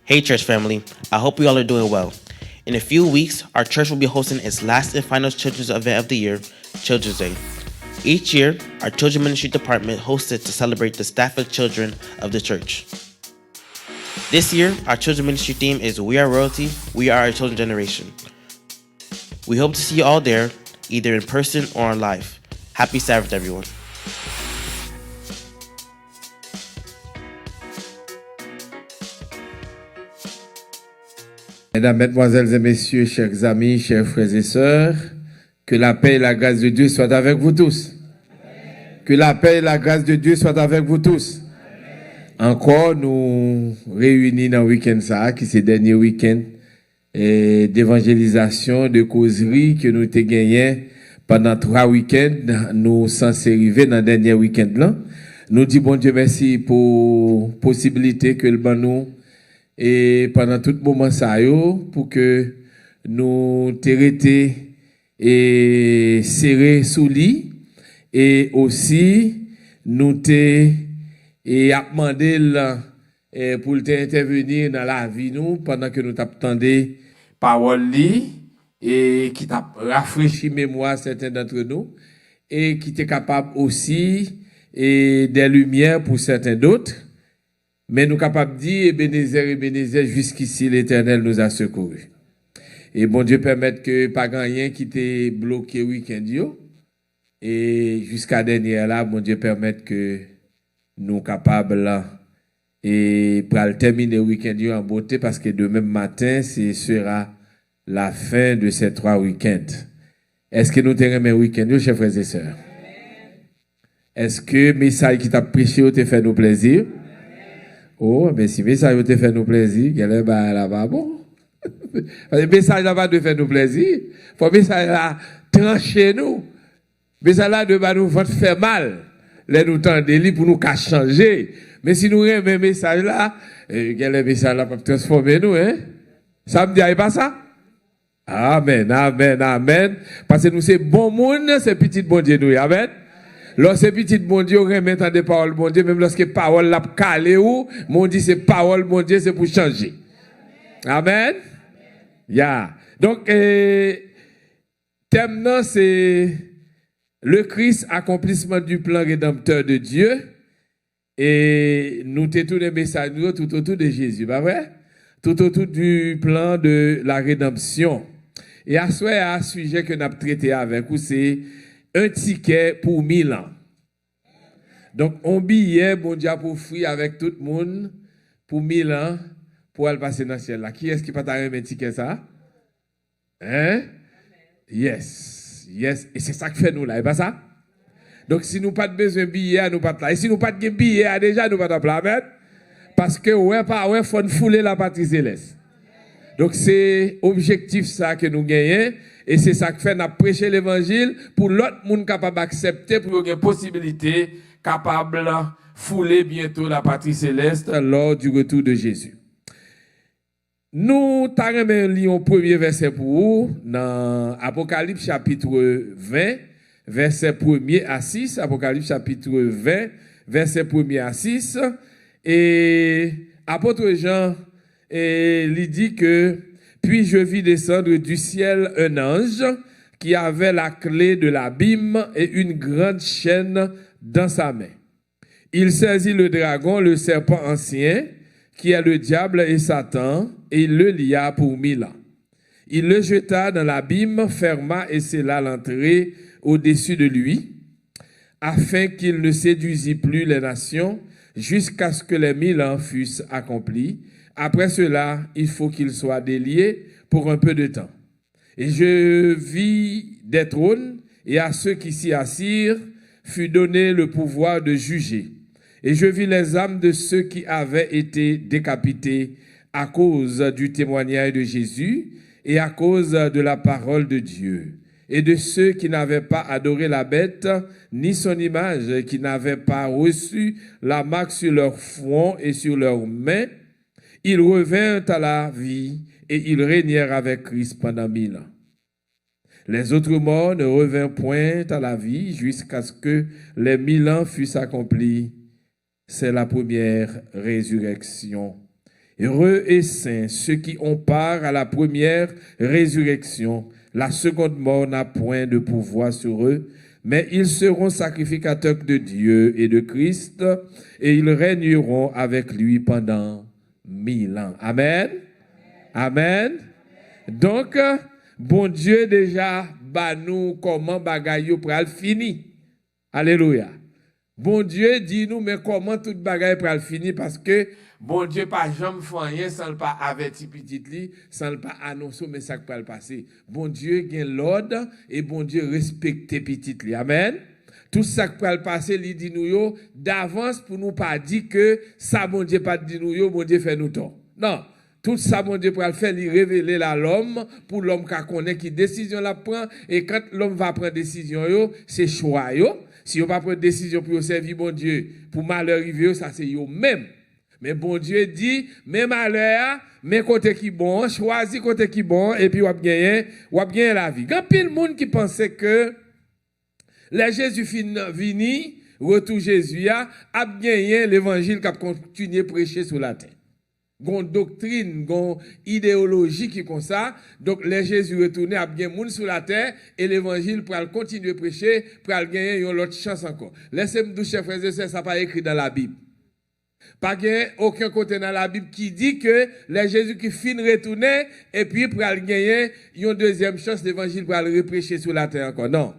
Hey, church family. I hope you all are doing well. In a few weeks, our church will be hosting its last and final children's event of the year, Children's Day. Each year, our children ministry department hosts it to celebrate the staff and children of the church. This year, our children ministry theme is We Are Royalty, We Are Our Chosen Generation. We hope to see you all there, either in person or on live. Happy Sabbath, everyone. Mesdames, Mesdemoiselles et Messieurs, chers amis, chers frères et sœurs, que la paix et la grâce de Dieu soient avec vous tous. Que la paix et la grâce de Dieu soient avec vous tous. Encore, nous réunis dans le week-end ça, qui c'est le dernier week-end d'évangélisation, de causerie que nous avons gagné pendant 3 week-ends. Nous sommes arrivés dans le dernier week-end là. Nous disons bon Dieu merci pour la possibilité que le ban nous et pendant tout moment ça yo pour que nous t'arrêter et serrer sous lit et aussi nous te et a demandé pour t'intervenir dans la vie nous pendant que nous t'attendons parole li et qui t'a rafraîchi mémoire certains d'entre nous et qui était capable aussi et des lumières pour certains d'autres. Mais nous sommes capables de dire, Ebenezer, jusqu'ici, l'Éternel nous a secourus. Et bon Dieu permette que pas rien qui t'ait bloqué week-end yo. Et jusqu'à dernière là, bon Dieu permette que nous capables là et pour terminer le week-end yo en beauté parce que demain matin, ce sera la fin de ces 3 week-ends. Est-ce que nous terminons le week-end yo, chers frères et sœurs? Est-ce que le message qui t'a prêché te fait nous plaisir? Oh, mais si le message te fait nous plaisir, quel est là-bas bon? Le message là-bas te fait nous plaisir. Faut le message là trancher nous. Le message là de nous faire mal. Là nous tendez pour nous changer. Mais si nous aimons le message là, quel est le message là pour transformer nous, hein? Ça me dit pas ça? Amen, amen, amen. Parce que nous c'est bon monde, c'est petit bon Dieu nous, amen. Lorsque petit bon Dieu remettre des paroles bon Dieu, même lorsque parole l'a calé ou, mon dit c'est parole bon Dieu, c'est pour changer. Amen. Yeah. Donc thème non c'est le Christ accomplissement du plan rédempteur de Dieu et nous t'es tout les messages tout autour de Jésus, pas vrai? Tout autour du plan de la rédemption. Et à ce sujet que nous avons traité avec vous c'est un ticket pour 1000 ans. Donc, on billet, bon Dieu, pour free avec tout le monde, pour 1000 ans, pour aller passer dans le ciel là. Qui est-ce qui peut t'arriver un ticket ça? Hein? Yes. Yes. Et c'est ça que fait nous là, et pas ça? Donc, si nous pas de besoin de billet, nous pas là. Et si nous pas de billet, déjà, nous pas de là. Parce que, ouais, faut nous fouler la patrie céleste. Donc, c'est objectif ça que nous gagnons. Et c'est ça que fait nous prêcher l'évangile pour l'autre monde capable d'accepter, pour qu'il y ait possibilité capable de fouler bientôt la patrie céleste lors du retour de Jésus. Nous lisons le premier verset pour vous dans Apocalypse chapitre 20, verset 1er à 6. Apocalypse chapitre 20, verset 1er à 6. Et apôtre Jean il dit que puis je vis descendre du ciel un ange qui avait la clé de l'abîme et une grande chaîne dans sa main. Il saisit le dragon, le serpent ancien, qui est le diable et Satan, et il le lia pour 1000 ans. Il le jeta dans l'abîme, ferma et scella l'entrée au-dessus de lui, afin qu'il ne séduisît plus les nations, jusqu'à ce que les 1000 ans fussent accomplis. Après cela, il faut qu'il soit délié pour un peu de temps. Et je vis des trônes, et à ceux qui s'y assirent fut donné le pouvoir de juger. Et je vis les âmes de ceux qui avaient été décapités à cause du témoignage de Jésus et à cause de la parole de Dieu. Et de ceux qui n'avaient pas adoré la bête, ni son image, qui n'avaient pas reçu la marque sur leur front et sur leurs mains, ils revinrent à la vie et ils régnèrent avec Christ pendant 1000 ans. Les autres morts ne revinrent point à la vie jusqu'à ce que les 1000 ans fussent accomplis. C'est la première résurrection. Heureux et saints ceux qui ont part à la première résurrection. La seconde mort n'a point de pouvoir sur eux, mais ils seront sacrificateurs de Dieu et de Christ, et ils régneront avec lui pendant 1000 ans. Amen. Amen. Donc, bon Dieu déjà, bah nous comment bagaille pral fini. Alléluia. Bon Dieu dit nous, mais comment tout bagaille pral fini, parce que bon Dieu pas jamais fait rien sans le pas averti petit li, sans le pas annoncer mais ça peut le passer. Bon Dieu gagne l'ordre et bon Dieu respecte petit li. Amen. Tout ça qui peut le passer, il dit nous yo d'avance pour nous pas dire que ça bon Dieu pas dit nous yo, bon Dieu fait nous tort. Non. Tout ça, mon Dieu, pour le faire, il révéler à l'homme, pour l'homme qui connaît qui décision la prend, et quand l'homme va prendre décision, c'est choix. Si on va prendre décision pour servir bon Dieu, pour malheur arriver, ça c'est yo même. Mais bon Dieu dit, même malheur, mais côté qui bon, choisis côté qui bon, et puis on va gagner la vie. Quand pile monde qui pensait que les Jésus vini, retour Jésus a gagné l'évangile qui a continué à prêcher sur la terre. Gon doctrine, gon idéologie qui comme ça. Donc, les Jésus retourné à bien moun sur la terre et l'évangile pour continuer à prêcher, pour gagner une autre chance encore. Laissez-moi dire, chers frères et sœurs, ça pas écrit dans la Bible. Pas aucun côté dans la Bible qui dit que les Jésus qui fin retourner et puis pour gagner une deuxième chance l'évangile pour aller prêcher sur la terre encore. Non.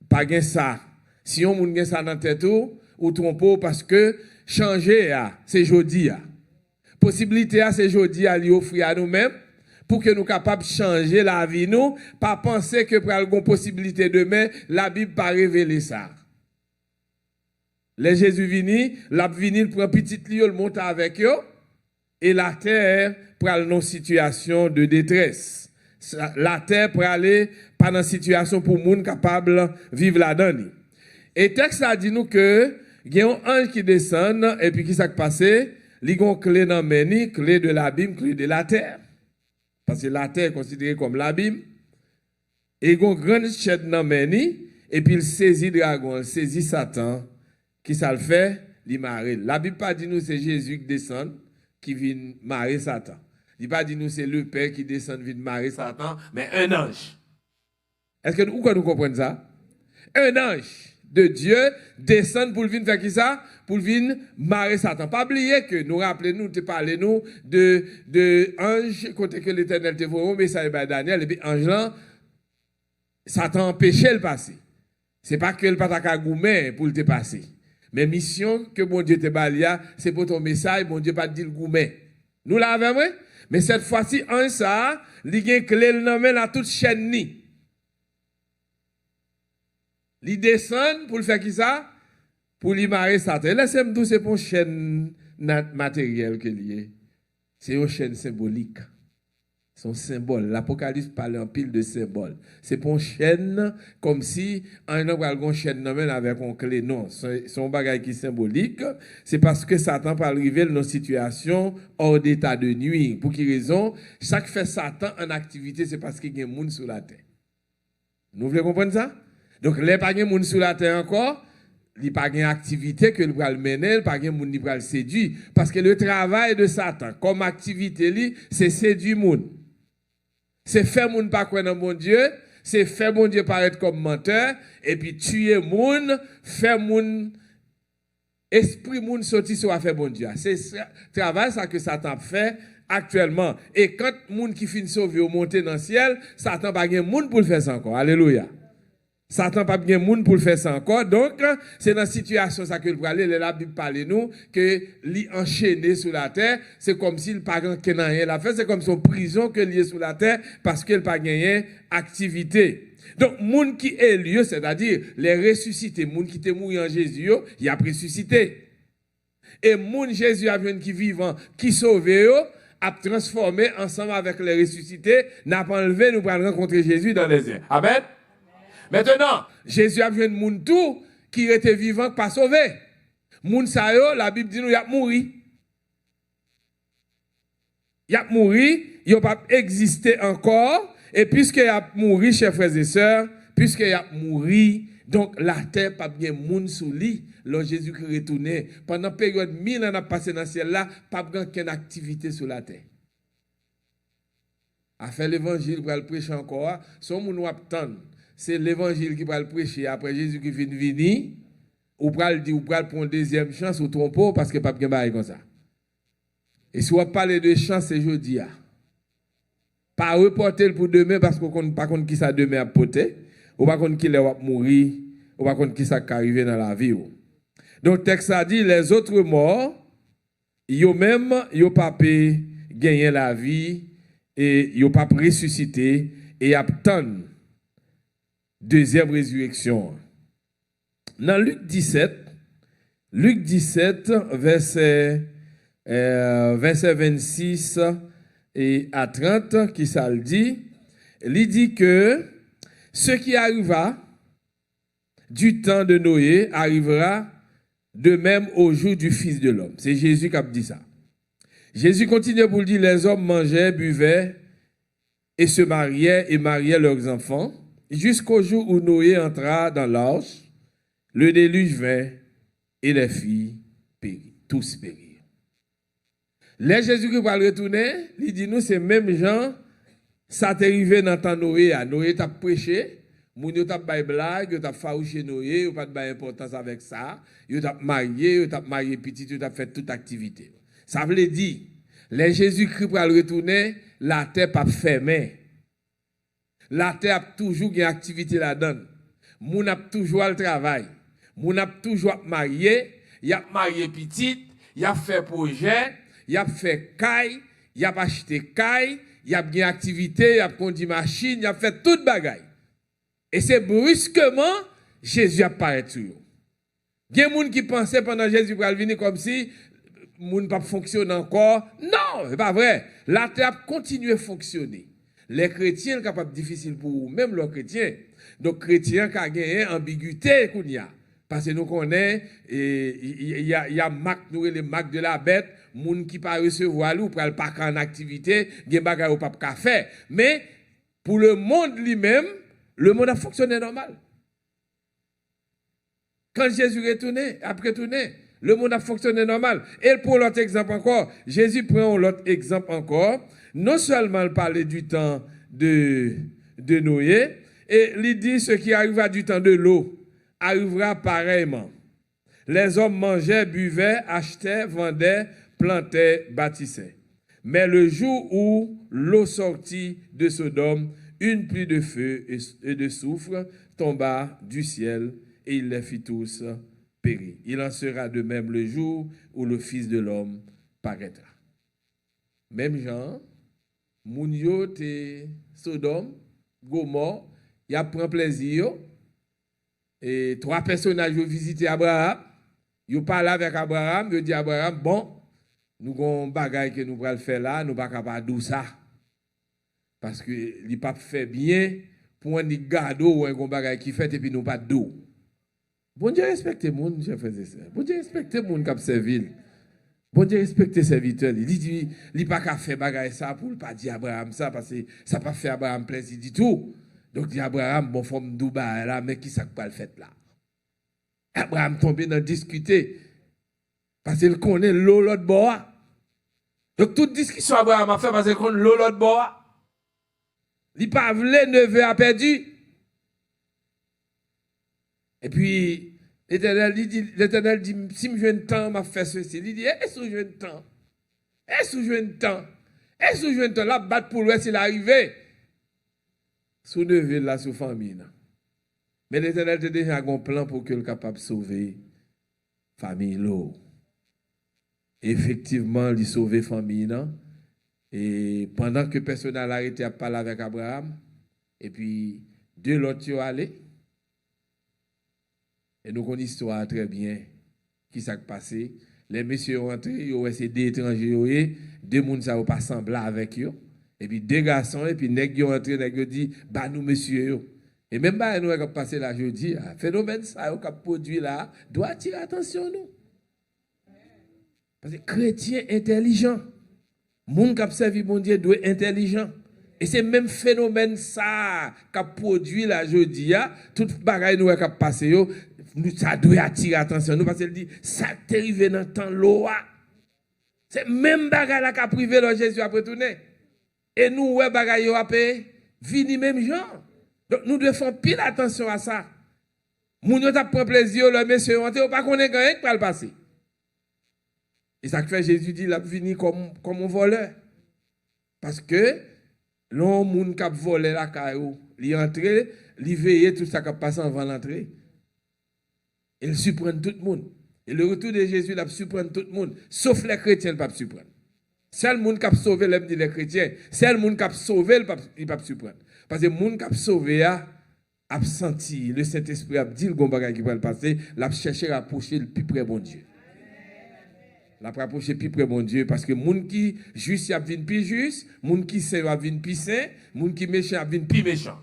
Pas gain ça. Si on moun gain ça dans tête ou trompe parce que changer c'est jodi possibilité c'est jodi à lui offrir à nous-mêmes pour que nous soyons capables de changer la vie nous, pas penser que pour avoir possibilité demain, la Bible pas révéler ça. Les Jésus vini, l'a vini prend petit lieu le monte avec eux et la terre pour aller dans une situation de détresse. La terre pour aller pas dans une situation pour monde capable de vivre là-dedans. Et texte a dit nous que il y a un ange qui descend et puis qui s'est passé, il y a une clé dans meni, clé de l'abîme, clé de la terre. Parce que la terre est considérée comme l'abîme. Et il y a une grande chaîne dans meni et puis il saisit dragon, il saisit Satan. Qui ça le fait? Il marre. La Bible pas dit nous c'est Jésus qui descend, qui vient marrer Satan. Il pas dit nous c'est le Père qui descend, vient marrer Satan, mais un ange. Est-ce que nous comprenons ça? Un ange de Dieu descend pour venir faire qui ça? Pour venir marrer Satan. Pas oublier que nous rappelons-nous, te parlez nous de ange, côté que l'Éternel te voit, mais ça est Daniel, et puis ange là, Satan empêchait le passer. C'est pas que le pataka gourmet pour le te passer. Mais mission que mon Dieu te balia, c'est pour ton message, mon Dieu pas dit le gourmet. Nous l'avons, oui? Mais cette fois-ci, en ça, il y a une clé dans la toute chaîne ni. Il descend pour le faire qui ça? Pour lui marrer Satan. Laissez-moi dire, c'est pour une chaîne matérielle que lié. C'est une chaîne symbolique. Son symbole. L'Apocalypse parle en pile de symboles. C'est pour une chaîne, comme si un homme a une chaîne avec une clé. Non, c'est un bagage qui est symbolique. C'est parce que Satan peut arriver dans une situation hors d'état de nuit. Pour quelle raison? Chaque fait Satan en activité, c'est parce qu'il y a un monde sur la terre. Nous voulez comprendre ça? Donc, il n'y a pas de monde sur la terre encore. Il n'y a pas d'activité que le bras mener, il n'y a pas de monde qui va le séduire. Parce que le travail de Satan, comme activité, c'est séduire le monde. C'est faire moun pas croire dans mon Dieu, c'est faire mon Dieu paraître comme menteur, et puis tuer moun, faire moun, esprit moun sorti sur affaire bon Dieu. C'est ce travail ça que Satan fait actuellement. Et quand moun qui finit sauver ou monter dans le ciel, Satan pas gen moun pour le faire ça encore. Alléluia. Satan pas bien moun pour le faire ça encore. Donc, c'est dans cette situation ça que le aller, la Bible parle nous que li enchaîné sur la terre, c'est comme s'il pas rien la fait, c'est comme son prison que lié sur la terre parce qu'il pas gagné activité. Donc, moun qui est lieu, c'est-à-dire les ressuscités, moun qui était mort en Jésus, il a ressuscité. Et moun Jésus a venu qui vivant, qui sauvé a transformé ensemble avec les ressuscités, n'a pas enlevé, nous allons rencontrer Jésus dans les airs. Amen. Maintenant, Jésus a vu un monde tout qui était vivant, pas sauvé. Moun sa yo, la Bible dit nous, y a mouri. Y a mouri, y a pas existé encore. Et puisque y a mouri, chers frères et sœurs, puisque y a mouri, Donc, la terre, pas bien moun sous lit, lorsque Jésus-Christ retourné. Pendant la période 1000 ans a passé dans le ciel là, pas bien qu'une activité sur la terre. A fait l'évangile pour le prêcher encore, son moun ou attendre. C'est l'évangile qui va le prêcher après Jésus qui vient venir, ou pral dire ou pral prendre deuxième chance ou trompeau parce que pas bien bail comme ça. Et si on parle de chance, c'est jeudi. Pas reporter pour demain parce qu'on ne pas compte qui ça demain à poter, ou pas compte qui va mourir, ou pas compte qui ça va arriver dans la vie. Donc le texte a dit les autres morts, yo même yo pas gagner la vie et yo pas ressusciter et attendre deuxième résurrection. Dans Luc 17, verset 26 et à 30, qui ça le dit, il dit que ce qui arriva du temps de Noé arrivera de même au jour du Fils de l'homme. C'est Jésus qui a dit ça. Jésus continue pour dire, les hommes mangeaient, buvaient et se mariaient et mariaient leurs enfants jusqu'au jour où Noé entra dans l'arche, le déluge vint et les filles périrent, tous périrent. Les Jésus-Christ va retourner, il dit nous, c'est même gens, ça t'est arrivé dans temps Noé. Noé t'a prêché, moun yo t'a bay blague, yo t'a farouché Noé, yo pas de importance avec ça, yo t'a marié petit, yo t'a fait toute activité. Ça veut dire, les Jésus-Christ va retourner, la terre pas fermée. La terre a toujours une activité là-dedans. Moun a toujours le travail. Moun a toujours marié, y a marié petit, y a fait projet, y a fait caille, y a acheté caille, y a bien activité, y a conduit machine, y a fait toute bagaille. Et c'est brusquement Jésus apparaît sur eux. Il y a des gens qui pensaient pendant Jésus va venir comme si moun pas fonctionne encore. Non, c'est pas vrai. La terre continue à fonctionner. Les chrétiens sont capables difficile pour eux, même les chrétiens. Donc chrétiens qui ont gagné ambiguïté qu'on y a. Parce que nous connaissons, il y a marque, nous les marques de la bête, moun qui pas recevoir ou pas pas en activité, il y a des bagages pas faire. Mais pour le monde lui-même, le monde a fonctionné normal. Quand Jésus est retourné, après retourné, le monde a fonctionné normal. Et pour l'autre exemple encore, Jésus prend l'autre exemple encore. Non seulement il parlait du temps de Noé, et il dit ce qui arriva du temps de l'eau arrivera pareillement. Les hommes mangeaient, buvaient, achetaient, vendaient, plantaient, bâtissaient. Mais le jour où l'eau sortit de Sodome, une pluie de feu et de soufre tomba du ciel et il les fit tous périr. Il en sera de même le jour où le Fils de l'homme paraîtra. Même genre, Mounio te Sodome, Gomorre, il a pris plaisir. Et trois personnages ont visité Abraham. Ils ont parlé avec Abraham. Ils ont dit à Abraham, bon, nous avons un bagage que nous allons faire là, nous ne pouvons pas faire ça. Parce que les papes fait bien pour un gado ou un bagage qui fait et puis nous pas d'eau. Bon Dieu respecte le monde, je faisais ça. Bon Dieu respecte le monde qui a servi. Bon Dieu respecte les serviteurs. Il dit, il pas qu'à faire bagage ça pour pas dire Abraham ça parce que ça pas fait Abraham plaisir du tout. Donc dit Abraham, bon forme d'ouba là, mais qui ça pas le fait là? Abraham tombé dans discuter parce qu'il connaît l'eau l'autre bord. Donc toute discussion Abraham a fait parce qu'il connaît l'eau l'autre bord. Il pas voulu, neveu a perdu. Et puis, l'Éternel dit, si je veux un temps, m'a fait ceci. Il dit, est-ce que je veux un temps? Est-ce que je veux un temps? Est-ce que je veux un temps? Là, battre pour l'ouest, il est arrivé. Sous neveu, là, sous famille. Mais l'Éternel a déjà un plan pour qu'il soit capable de sauver la famille. Effectivement, il sauver la famille. Et pendant que personne n'a arrêté à parler avec Abraham, et puis deux l'autre sont allés, et nous connaissons l'histoire très bien qui s'est passé. Les messieurs sont rentrés, ils ont essayé d'étrangers, deux personnes ne pas sembler avec eux, et puis deux garçons, et puis les ont rentré, ils ont dit, bah nous messieurs, et même bah nous avons passé là jeudi, phénomène ça qui a produit là, doit attirer attention nous. Parce que chrétien intelligent. Moun qui a servi mon Dieu doit être intelligent. Et c'est même phénomène ça qu'a produit la jeudi, tout bagaille nous qu'a passé yo, ça doit attirer attention nous parce qu'elle dit ça t'est arrivé dans temps l'eau. C'est même bagaille là qu'a privé le Jésus après tourner. Et nous ouais bagaille yo après vini même gens. Donc nous devons faire pile attention à ça. Moun yo t'a prend plaisir le monsieur on pas connaît rien qui va le passer. Et ça fait Jésus dit il a venu comme un voleur. Parce que l'on moun k'ap volé la caillou, li entré, li veillé tout ça qui passe avant l'entrée. Il surprend tout le monde. Et le retour de Jésus, il a surprend tout le monde, sauf les chrétiens, pas surprendre. Seul monde qui a sauvé les chrétiens, seul monde qui a sauvé, il pas surprendre. Parce que le monde qui a sauvé a senti, le Saint-Esprit a dit le bon bagage qui va le passer, l'a cherché à approcher le plus près bon Dieu. La rapprocher plus près mon Dieu parce que moun qui juste a vinn plus juste, moun qui saint a vinn plus saint, moun qui méchant a vinn plus méchant.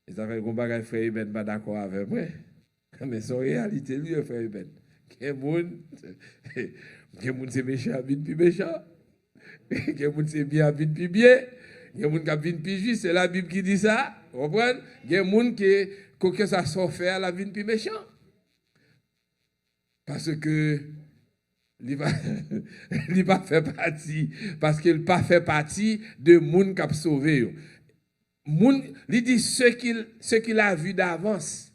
Et ça fait qu'on bagage frère Iben pas d'accord avec moi. Mais c'est réalité lui frère Iben. Quel moun c'est méchant a vinn plus méchant. Quel moun c'est bien a vinn plus bien. Quel moun qui a vinn plus juste, c'est la Bible qui dit ça. Vous comprenez? Quel moun qui que ça soit fait la vinn plus méchant. Parce que il va faire partie, parce qu'il pas fait partie de moun qui a sauvé. Moun, il dit ce qu'il a vu d'avance,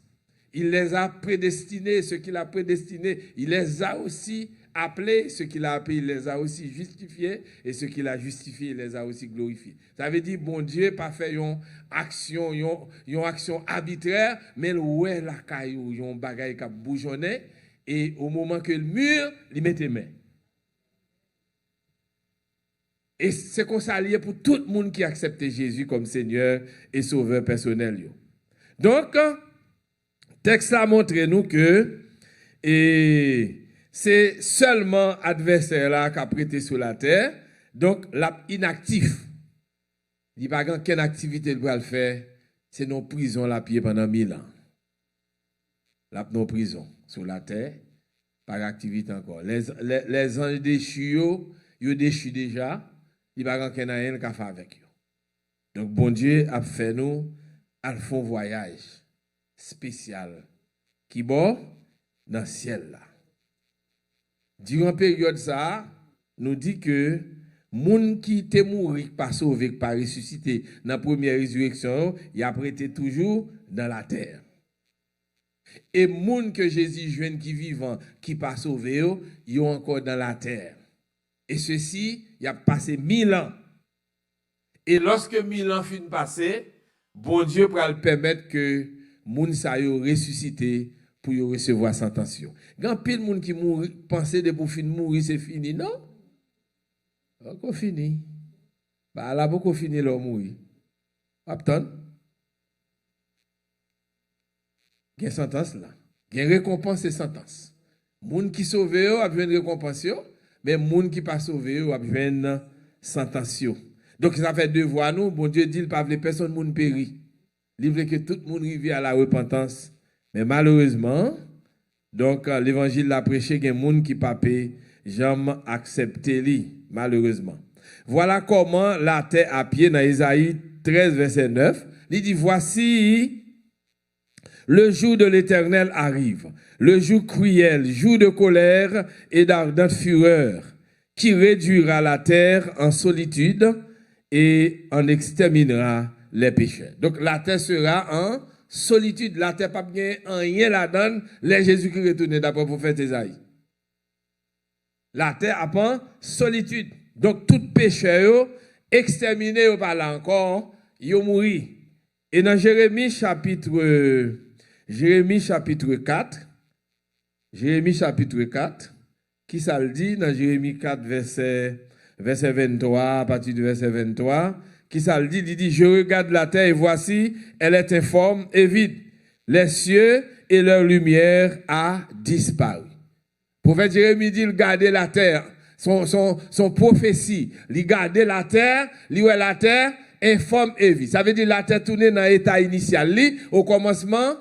il les a prédestinés, ce qu'il a prédestiné, il les a aussi appelés, ce qu'il a appelé, il les a aussi justifiés, et ce qu'il a justifié, il les a aussi glorifiés. Ça veut dire, bon Dieu, pas fait une action arbitraire, mais ouais la caillou, yon bagay qui a bougeonné, et au moment que le mur, il met les mains. Et c'est comme ça lié pour tout le monde qui accepte Jésus comme Seigneur et Sauveur personnel. Donc, texte a montré nous que c'est seulement adversaire là qui a prêté sur la terre, donc l'inactif. Il n'y a pas quelle activité il doit le faire, c'est nos prisons la pied pendant 1000 ans. La nos prison sur la terre, par activité encore. Les anges déchus, ils déchus déjà, il n'y a pas rien qu'à faire avec eux. Donc, bon Dieu a fait nous un voyage spécial qui bon dans le ciel là. Durant la période ça, nous dit que moun qui te mouri, pas sauvé, pas ressuscité dans la première résurrection, il a prêté toujours dans la terre. Et moun que Jésus joigne qui vivant, qui pas sauvé, ils sont encore dans la terre. Et ceci, il a passé 1000 ans. Et lorsque 1000 ans finissent passer, bon Dieu va le permettre que moun sa yo ressuscité pour yo recevoir sentence. Grand pile moun qui mouri, penser de pour fin mourir c'est fini, non? Encore fini. Bah là beaucoup fini leur mourir. Attends. Il y a une sentence là. Il y a une récompense et sentence. Moun qui sauve a besoin de récompense, mais moun qui pas sauvé a besoin de sentence. Donc ça fait devoir nous, bon Dieu dit il pas veut personne moun péri. Il veut que tout le monde arrive à la repentance. Mais malheureusement, donc l'évangile l'a prêché qu'il y a des gens qui pas jamais accepté lui, malheureusement. Voilà comment la terre à pied dans Isaïe 13 verset 9, il dit voici le jour de l'Éternel arrive, le jour cruel, jour de colère et d'ardente fureur, qui réduira la terre en solitude et en exterminera les pécheurs. Donc la terre sera en solitude, la terre pas bien en rien là-dedans, les Jésus qui retourne d'après le prophète Isaïe. La terre a pas solitude. Donc tout pécheur exterminé par là encore, il mourir. Et dans Jérémie chapitre 4, qui ça le dit dans Jérémie 4 verset 23, à partir du verset 23, qui ça le dit, il dit, je regarde la terre et voici, elle est informe et vide. Les cieux et leur lumière a disparu. Le prophète Jérémie dit, il gardait la terre, son prophétie, il gardait la terre, il voit la terre informe et vide. Ça veut dire la terre tournée dans l'état initial. Au commencement,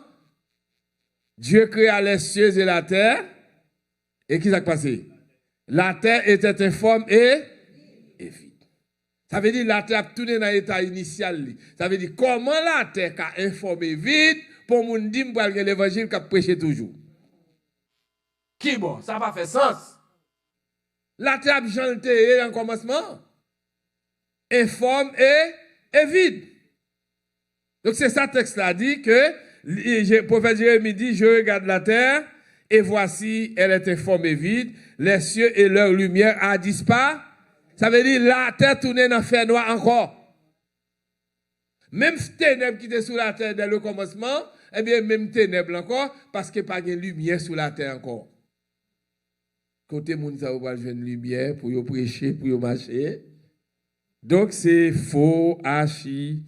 Dieu créa les cieux et la terre. Et qu'est-ce qui s'est passé? La terre était informe et vide. Ça veut dire la terre a tourné dans l'état initial. Ça veut dire comment la terre a informé vite pour moun di m'pral gen l'évangile qu'a prêché toujours. Qui bon, ça va faire sens. La terre a chanté en commencement. Informe et vide. Donc c'est ça texte là dit que le prophète Jérémie dit je regarde la terre et voici elle est informe et vide, les cieux et leur lumière a disparu. Ça veut dire la terre tournée dans fer noir encore. Même ténèbres qui étaient sous la terre dès le commencement, eh bien même ténèbres encore parce qu'il n'y a pas de lumière sous la terre encore. Côté moun ça va jouer une lumière pour y prêcher, pour y marcher. Donc c'est faux, archi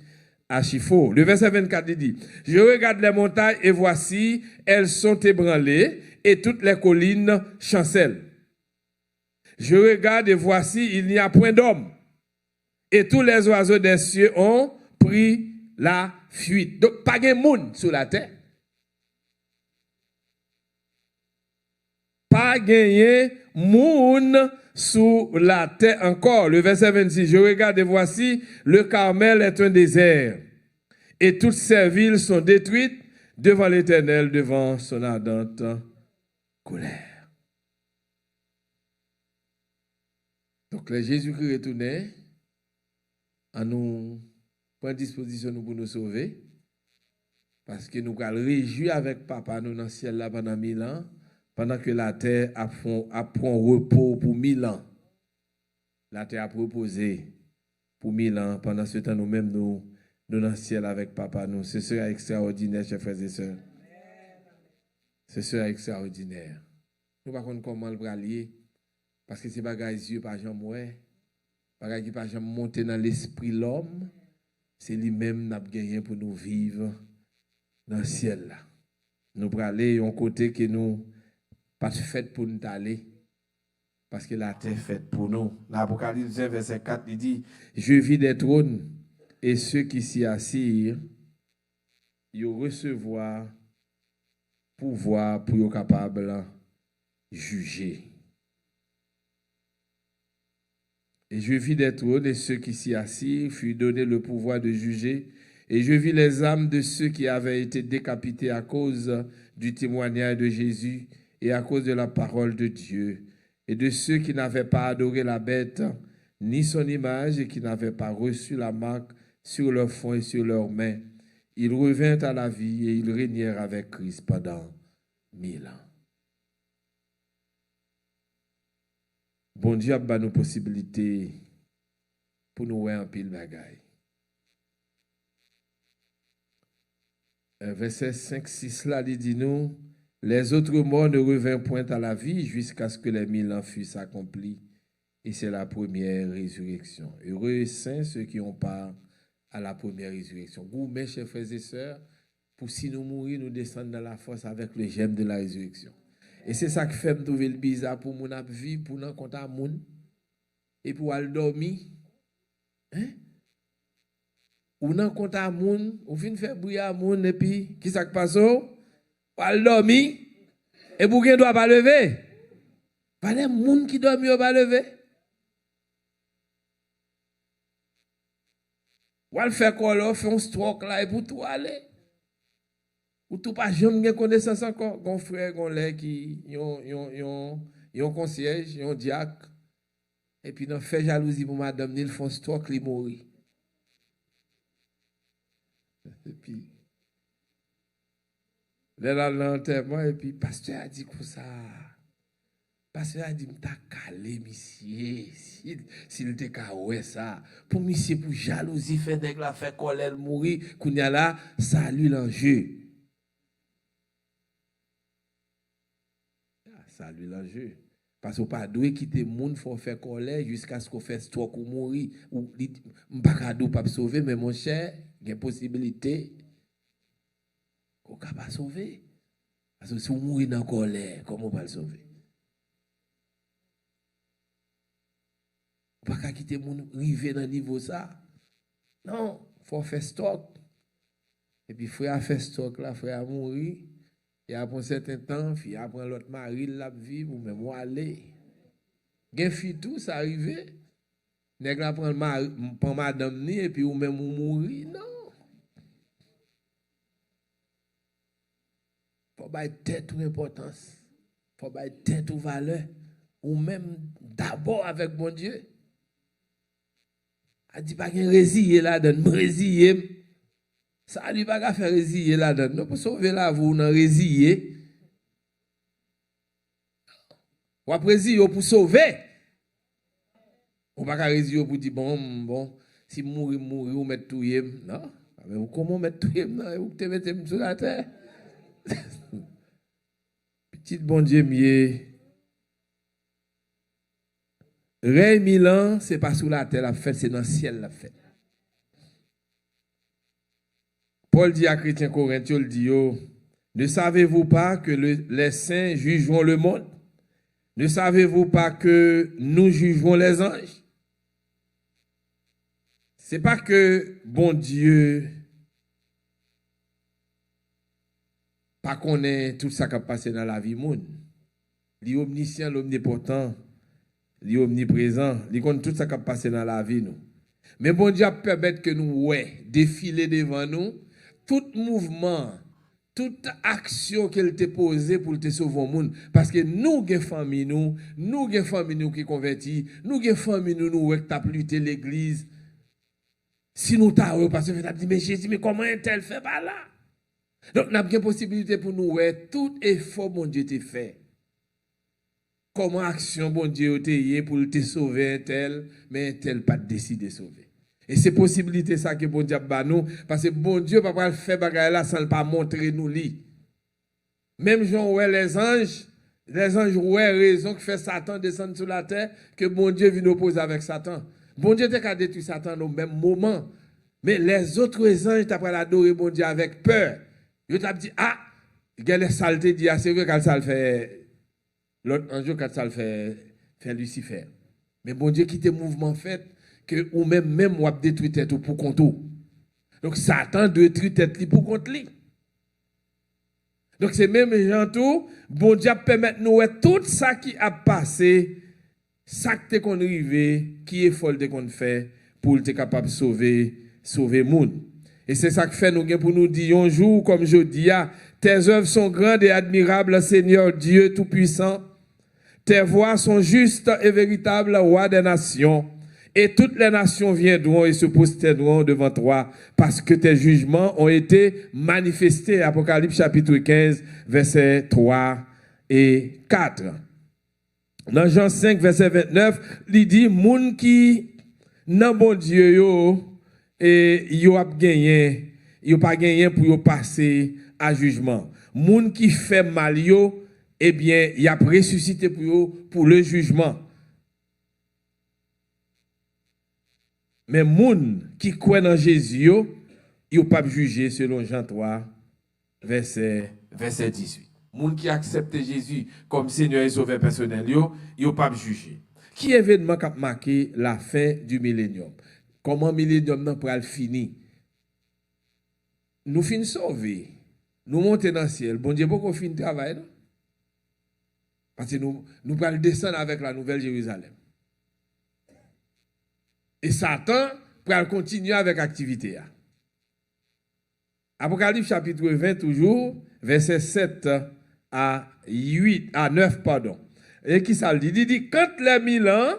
faux. Le verset 24 il dit, je regarde les montagnes et voici, elles sont ébranlées et toutes les collines chancellent. Je regarde et voici, il n'y a point d'homme. Et tous les oiseaux des cieux ont pris la fuite. Donc, pas de monde sur la terre. Pas de monde sur la terre encore. Le verset 26, je regarde et voici, le Carmel est un désert. Et toutes ces villes sont détruites devant l'Éternel, devant son ardente colère. Donc, le Jésus-Christ retournait à nous prendre disposition pour nous sauver. Parce que nous allons réjouir avec papa nous dans le ciel là pendant 1000 ans, pendant que la terre a pris repos pour 1000 ans. La terre a reposé pour 1000 ans. Pendant ce temps, nous-mêmes, nous dans le ciel avec papa nous. Ce sera extraordinaire, chers frères et sœurs. Ce sera extraordinaire. Nous ne savons pas comment le bralier. Parce que c'est bagaille yeux pas jamais ouais. Bagaille qui pas jamais monter dans l'esprit l'homme, c'est lui-même n'a gagné pour nous vivre dans le ciel là. Nous pour aller un côté que nous pas fait pour nous aller parce que la terre est faite pour nous. L'Apocalypse verset 4 il dit je vis des trônes et ceux qui s'y assirent ils recevoir pouvoir pour être capable juger. Et je vis des trônes et ceux qui s'y assirent furent donné le pouvoir de juger. Et je vis les âmes de ceux qui avaient été décapités à cause du témoignage de Jésus et à cause de la parole de Dieu. Et de ceux qui n'avaient pas adoré la bête, ni son image, et qui n'avaient pas reçu la marque sur leur front et sur leurs mains. Ils revinrent à la vie et ils régnèrent avec Christ pendant 1000 ans. Bon Dieu a donné nos possibilités pour nous voir en pile bagaille. Verset 5-6 là, il dit nous, les autres morts ne revinrent point à la vie jusqu'à ce que les 1000 ans fussent accomplis. Et c'est la première résurrection. Heureux et saints ceux qui ont part à la première résurrection. Vous, mes chers frères et sœurs, pour si nous mourir, nous descendre dans la force avec le gemme de la résurrection. Et c'est ça qui fait me trouver le bizarre pour mon vivre, pour nous compter à moun, et pour aller dormir. Hein? Ou nan compte à moun, ou fin faire bouillir à moun, et puis, qui ça qui passe? Ou aller dormir, et pour qu'il doit pas lever. Pas les moun qui dorment, ou pas lever. Ou aller faire quoi là, faire un stroke là, et pour tout aller. Ou tout pas jamais connaissance encore. Gon frère, gon lè qui yon concierge, yon diacre. Et puis non fait jalousie pour madame, ils font stroke, li mourir. Et puis là l'enterrement et puis pasteur a dit comme ça. Pasteur a dit m'ta calé monsieur s'il te ka ouais ça pour monsieur pour jalousie fait nèg la fait colère mourir kounya là salut l'enjeu. Salut l'enjeu. Parce qu'on pas doué quitter monde faut faire colère jusqu'à ce qu'on fasse stroke ou mourir ou m'pa cadeau pas sauver mais mon cher, il y a possibilité qu'on pas sauver. Parce que si on mourit dans colère, comment on va le sauver? On pas quitter monde river dans niveau ça. Non, faut faire stock. Et puis frère faire stock là, frère mourir. Et après un certain temps, puis après l'autre mari, la vivre, ou même aller. Gen fi tout, ça arrive. Nèg la prend madame ni et puis ou même ou mourir non. Faut pas tête ou importance. Faut pas tête ou valeur ou même d'abord avec bon Dieu. A dit pas qu'un résilier là-dedans, résilier. Ça lui pas faire résilier là-dedans. Non pour sauver la vie non résilier. Ou après résilier pour sauver. On pas résilier pour dire bon si mourir ou mettre tout yem. Non, mais comment mettre tout yem non, ou te mettre sur la terre. Petit bon Dieu mieux. Règne 1000 ans, c'est pas sous la terre la fête, c'est dans le ciel la fête. Paul dit à Chrétien Corinthiens, il dit, ne savez-vous pas que les saints jugeront le monde? Ne savez-vous pas que nous jugerons les anges? C'est pas que bon Dieu pas connaît tout ça qui a passé dans la vie monde. Il est omniscient, l'omnipotent. Il est omniprésent, il connaît tout ça qui a passé dans la vie nous. Mais bon Dieu permet que nous défiler devant nous tout mouvement, toute action qu'elle t'a posée pour te sauver au monde parce que nous avons famille nous avons famille qui converti, nous avons famille nous qui t'a lutter l'église. Si nous t'avons parce que nous dit mais Jésus mais comment est-elle fait par là? Donc nous avons une possibilité pour nous tout effort bon Dieu t'a fait. Comment action bon Dieu t'a pour te sauver un tel, mais un tel pas décidé de sauver. Et c'est possibilité ça que bon Dieu ba nous parce que bon Dieu pas pas faire bagaille là sans pas montrer nous li. Même Jean ouais les anges ouais raison que fait Satan descendre sur la terre que bon Dieu vient opposer avec Satan. Bon Dieu t'a détruit Satan au même moment. Mais les autres anges t'a pas adorer bon Dieu avec peur. Ils t'a dit il y a les saletés dit c'est vrai quand ça le fait l'autre ange quand ça le fait Lucifer. Mais bon Dieu quitte mouvement fait que ou même ou détruire tête pour contre. Donc Satan doit détruire tête pour contre lui. Donc c'est même gens tout bon Dieu permet nous tout ça qui a passé ça que qu'on arrivé qui est folle de qu'on fait pour être capable de sauver monde. Et c'est ça que fait nous pour nous dire un jour comme je dis tes œuvres sont grandes et admirables Seigneur Dieu tout puissant. Tes voies sont justes et véritables, roi des nations. Et toutes les nations viendront et se prosterneront devant toi, parce que tes jugements ont été manifestés. Apocalypse chapitre 15, versets 3 et 4. Dans Jean 5, verset 29, il dit, moun qui, nan bon Dieu yo, et yo a gagné, yo pas gagné pour yo passer à jugement. Moun qui fait mal yo, eh bien, il a ressuscité pour le jugement. Mais moun qui croit dans Jésus, il ne peut pas juger selon Jean 3, verset 18. Moun qui accepte Jésus comme Seigneur et Sauveur personnel, il ne peut pas juger. Qui événement a marqué la fin du millénium? Comment le millénium n'a pas fini? Nous finissons sauvés. Nous montons dans le ciel. Bon Dieu, pourquoi finir le travail? Non? Parce que nous allons descendre avec la nouvelle Jérusalem. Et Satan va continuer avec l'activité. Apocalypse chapitre 20, toujours, verset 7 à 9, pardon. Et qui ça dit? Il dit, quand les 1000 ans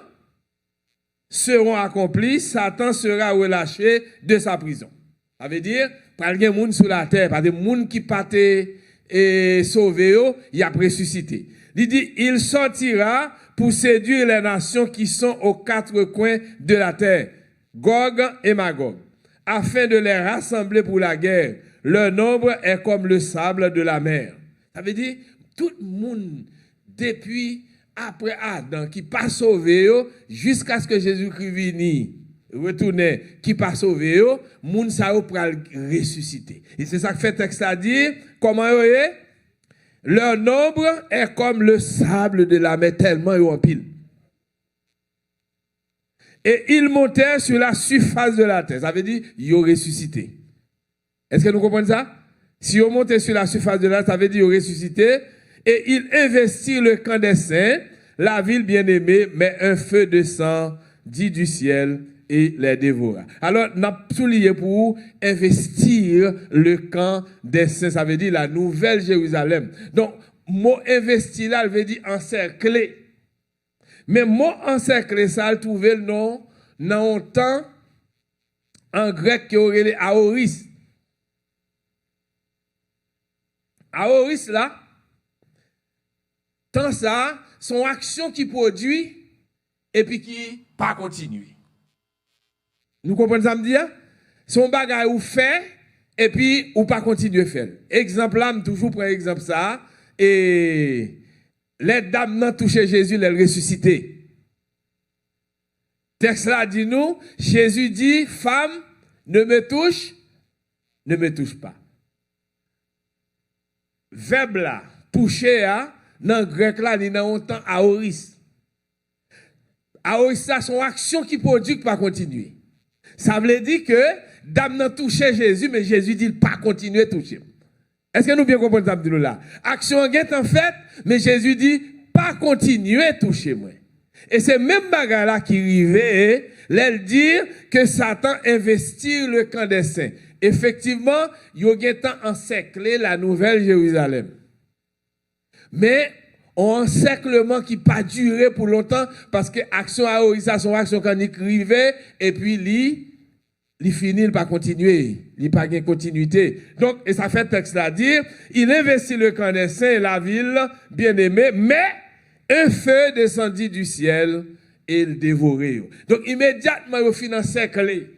seront accomplis, Satan sera relâché de sa prison. Ça veut dire, pas de monde sur la terre, pas de monde qui partait et sauvé, il a ressuscité. Il dit, il sortira pour séduire les nations qui sont aux quatre coins de la terre, Gog et Magog, afin de les rassembler pour la guerre. Leur nombre est comme le sable de la mer. Ça veut dire, tout le monde, depuis après Adam, qui pas sauvé, jusqu'à ce que Jésus-Christ vienne, retourne, qui pas sauvé, moun sa yo pral ressusciter. Et c'est ça que fait le texte à dire, comment yo est? Leur nombre est comme le sable de la mer, tellement ils en pile. Et ils montaient sur la surface de la terre. Ça veut dire, ils ont ressuscité. Est-ce que nous comprenons ça? Si ils montaient sur la surface de la terre, ça veut dire qu'ils ont ressuscité. Et ils investirent le camp des saints, la ville bien-aimée, mais un feu descend descendit du ciel et les dévora. Alors, nous avons souligné pour investir le camp des saints, ça veut dire la nouvelle Jérusalem. Donc, mot investir là, veut dire encercler. Mais mot encercler, ça a trouvé le nom dans un temps en grec qui aurait les aoris. Aoris là, tant ça, son action qui produit et puis qui pas continue. Nous comprenons ça me dire? Son bagage ou fait et puis ou pas continuer à faire. Exemple là, toujours prendre exemple ça et les dames n'ont touché Jésus, les ressuscité. Texte là dit nous, Jésus dit, femme, ne me touche pas. Verbe là, toucher, dans le grec là, il y a un temps aoris. Aoris, ça, son action qui produit pas continuer. Ça veut dire que dame n'a touché Jésus, mais Jésus dit pas continuer à toucher. Est-ce que nous bien comprenons ça là? Action est en fait, mais Jésus dit pas continuer à toucher moi. Et c'est même bagarre là qui arrivait, elle dire que Satan investit le camp des saints. Effectivement, il y a temps encerclé la nouvelle Jérusalem. Mais un encerclement qui pas duré pour longtemps parce que action à Orissa, son action quand il écrivait et puis il finit, il pas continuer, il pas de continuité. Donc, et ça fait texte là dire, il investit le camp des saints et la ville bien-aimée, mais un feu descendit du ciel et le dévorait. Donc, immédiatement, il finit encerclé.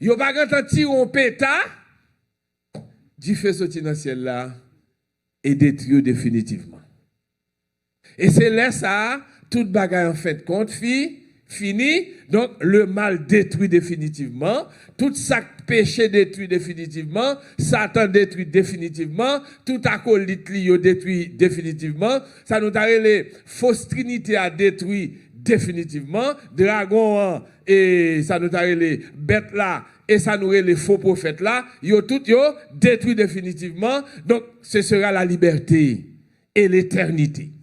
Il n'y a pas grand tir un pétard, du feu sorti dans le ciel là et détruit définitivement. Et c'est là ça, toute bagarre en fin de compte, fini. Donc, le mal détruit définitivement. Tout ça péché détruit définitivement. Satan détruit définitivement. Tout acolyte détruit définitivement. Ça nous a les fausses trinités a détruit définitivement. Dragon et ça nous a les bêtes là et ça nous a les faux prophètes là. Tout détruit définitivement. Donc, ce sera la liberté et l'éternité.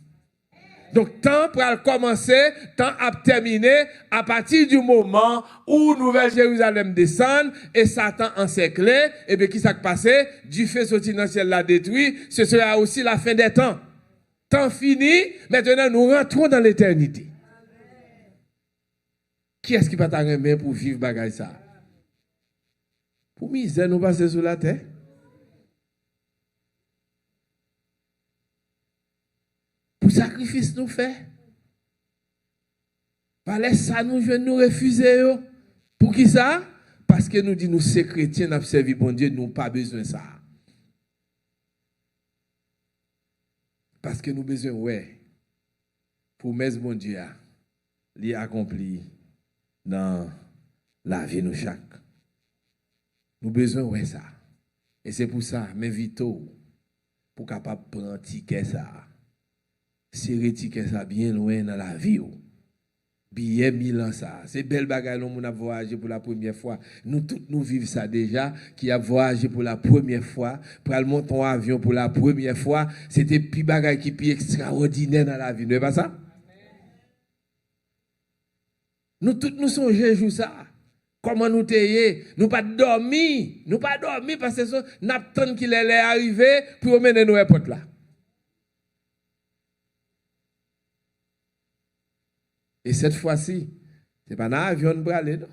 Donc, temps pour commencer, temps à terminer à partir du moment où Nouvelle Jérusalem descend et Satan encerclé, et bien, qui s'est passé? Du feu sorti dans le ciel l'a détruit, ce sera aussi la fin des temps. Temps fini, maintenant nous rentrons dans l'éternité. Qui est-ce qui va t'arrêter pour vivre bagaille ça? Pour misère, nous passer sur la terre. Pour sacrifice nous fait. Fallait ça nous je nous refuser yo. Pour qui ça? Parce que nous dit nous ces chrétiens n'a servi bon Dieu, nous pas besoin ça. Parce que nous besoin ouais. Promesse bon Dieu a li accompli dans la vie nous chaque. Nous besoin ouais ça. Et c'est pour ça m'invite pour capable prendre ticket ça. C'est ticket ça bien loin dans la vie. Billet Milan ça. C'est belle bagarre nous a voyagé pour la première fois. Nous tous nous vivons ça déjà qui a voyagé pour la première fois, pour aller monter en avion pour la première fois, c'était plus bagarre qui plus extraordinaire dans la vie, n'est pas ça? Nous tous nous songeons jour ça. Comment nous t'ayons, nous pas dormi parce que nous attendons qu'il est arrivé pour mener nous à l'aéroport là. Et cette fois-ci, ce n'est pas un avion de bralé, non?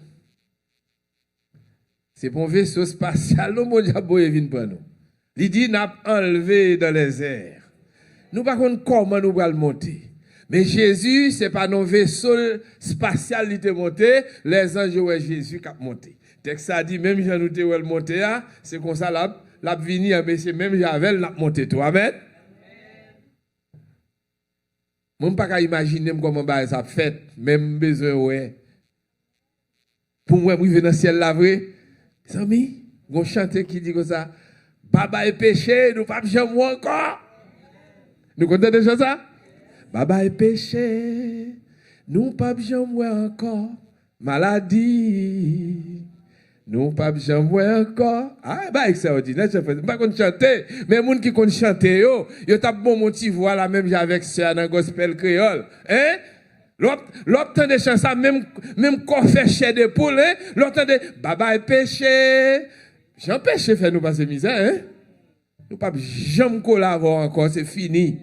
C'est pour un vaisseau spatial, nous, mon diable, vient pour nous. Il dit, nous avons enlevé dans les airs. Nous ne savons pas comment nous allons monter. Mais Jésus, ce n'est pas nos vaisseaux spatial qui sont monté, les anges, ouais, Jésus qui a monté. Texte ça dit, même Jean nous te monté, c'est comme ça, la venir, mais c'est même Javel, l'a monté, toi, amen? Je ne peux pas imaginer comment ça fait, même besoin, ouais. Pour moi, je vais dans le ciel là, vrai. Mes amis, on chante qui dit comme ça, Baba est péché, nous ne pouvons pas jamais encore. Nous comptons déjà ça? Baba est péché, nous ne pouvons pas jamais encore. Maladie. Nous ne pouvons pas jamais encore. Ah, bah, extraordinaire, je ne sais pas qu'on chanter. Mais les gens qui ont chanté, yo, tapent bon mon petit voix là, même avec ça dans le gospel créole. Hein? L'autre de chant ça, même qu'on fait chair de poule, hein? L'autre de baba est péché. J'en péché fait nous passer misère, hein? Nous pas jamais collaborer encore, c'est fini.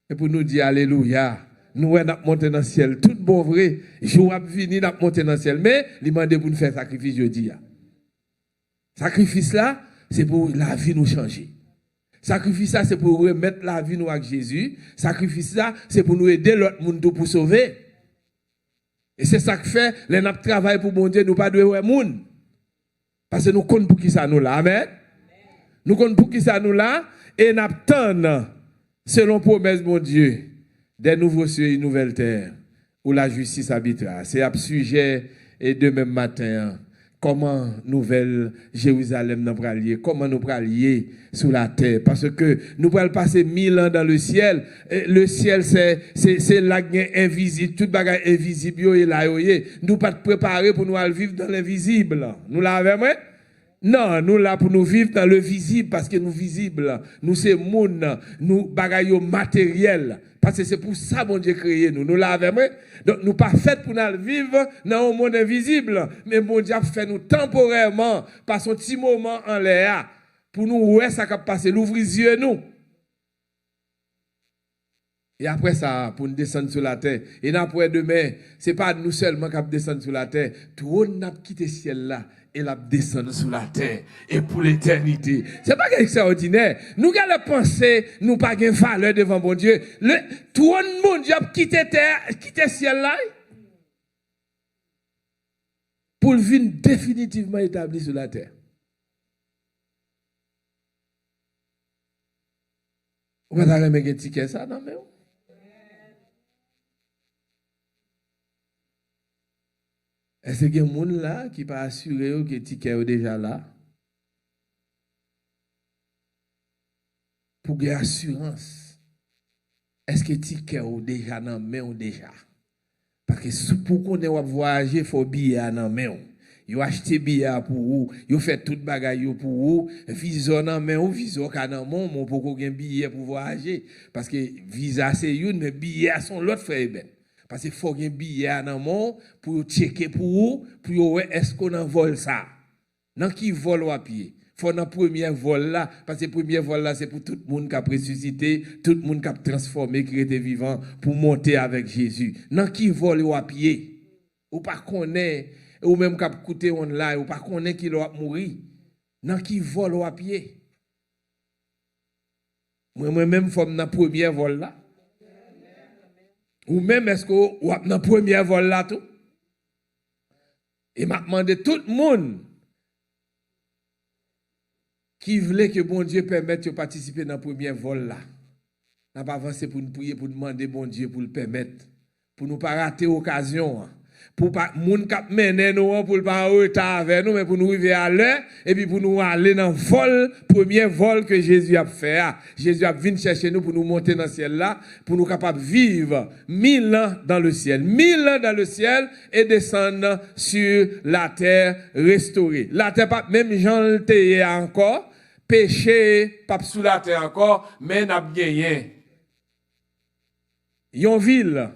Et pour nous dire alléluia, nous avons monté dans le ciel, tout bon vrai, jour a fini, nous avons monté dans le ciel, mais il m'a demandé pour nous faire sacrifice jeudi. Sacrifice là, c'est pour la vie nous changer. Sacrifice ça, c'est pour remettre la vie nous avec Jésus. Sacrifice ça, c'est pour nous aider l'autre monde pour sauver. Et c'est ça que fait, les nous travaillons pour bon Dieu, nous pas de monde. Parce que nous comptons pour qui ça nous là. Amen. Nous comptons pour qui ça nous là. Et nous attendons, selon promesse de mon Dieu, des nouveaux cieux et une nouvelle terre où la justice habitera. C'est un sujet et de même matin. Comment nouvelle Jérusalem nous pourra lier, comment nous pourra lier sous la terre. Parce que nous pourrons passer 1000 ans dans le ciel. Et le ciel, c'est la invisible, toute bagaille invisible et là. Nous pas préparer pour nous aller vivre dans l'invisible. Nous l'avons, non, nous là pour nous vivre dans le visible parce que nous visibles, nous c'est monde, nous bagaille matériel. Parce que c'est pour ça bon Dieu créé nous. Nous l'avons. Donc nous pas fait pour nous vivre dans un monde invisible, mais bon Dieu a fait nous temporairement par son petit moment en l'air pour nous ouais ça qui passer l'ouvrir les yeux nous. Et après ça, pour nous descendre sur la terre. Et après demain, c'est pas nous seulement qui descendre sur la terre. Tout le monde a quitté le ciel là et l'a descendre sur la terre. Et pour l'éternité. C'est pas extraordinaire. Nous allons penser, nous pas de valeur devant bon Dieu. Tout le monde a quitté terre, quitté le ciel là. Pour venir définitivement établi sur la terre. Vous va t'arrêter un ticket ça, non mais est-ce qu'il y a des gens là qui pas assuré que le ticket est déjà là? Pour gagner assurance, est-ce que le ticket est déjà dans la main ou déjà? Parce que pour qu'on ait voyager, il faut billet dans la main. Vous achetez billet pour vous, vous faites tout bagaille pour vous, visa dans la main ou visa dans la main, mais pour qu'on ait billet pour voyager. Parce que visa c'est une, mais billet sont l'autre frère. Parce qu'il faut un billet en amont pour checker pour vous, pour voir est-ce qu'on en vole ça. Dans qui vole à pied. Il faut dans le premier vol là, parce que le premier vol là, c'est pour tout le monde qui a ressuscité, tout le monde qui a transformé, qui était vivant, pour monter avec Jésus. Dans qui vole à pied. Ou pas connaît, ou même qui a coûté online, ou pas connaît qui va mourir. Dans qui vole à pied. Moi-même, je suis dans le premier vol là. Ou même est-ce que vous êtes dans le premier vol là tout? Et m'a demandé tout le monde qui voulait que bon Dieu permette de participer dans le premier vol là. N'a pas avancé pour nous prier, pour demander bon Dieu pour le permettre. Pour nous pas rater l'occasion. Pour pas moun k'ap mener nous pour pas en retard avec nous mais pour nous arriver à l'heure et puis pour nous aller dans vol premier vol que Jésus a fait. Jésus a venu chercher nous pour nous monter dans le ciel là pour nous capable vivre 1000 ans dans le ciel, 1000 ans dans le ciel et descendre sur la terre restaurée. La terre pas même Jean le teye encore, péché pas sous la terre encore mais n'a gagné. Yon ville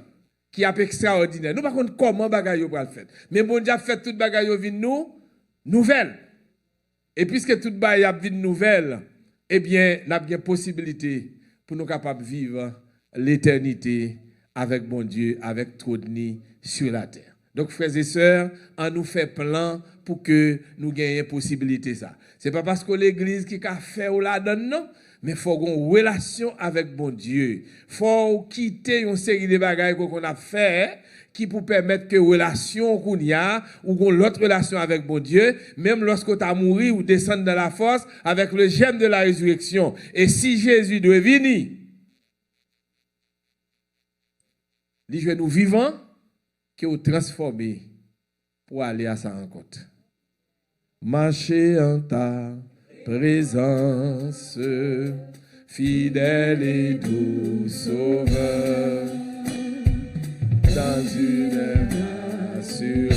qui est extraordinaire. Nous, par contre, comment bagaille pour le faire. Mais bon Dieu a fait toute bagaille vin nous nouvelle. Et puisque toute bagaille a vin nouvelle, eh bien, nous avons une possibilité pour nous capables de vivre l'éternité avec bon Dieu, avec trop de nids sur la terre. Donc, frères et sœurs, on nous fait plan pour que nous gagnions possibilité ça. C'est pas parce que l'église qui a fait ou la donne, non. Mais il faut avoir une relation avec bon Dieu. Il faut quitter une série de bagages qu'on a fait qui pour permettre que relation qu'on y a ou l'autre relation avec bon Dieu, même lorsqu'on t'a mouru ou descendre dans la force avec le germe de la résurrection. Et si Jésus doit venir, il veut nous vivants qui nous transformer pour aller à sa rencontre. Marcher en ta présence, fidèle et doux sauveur, dans une assurance.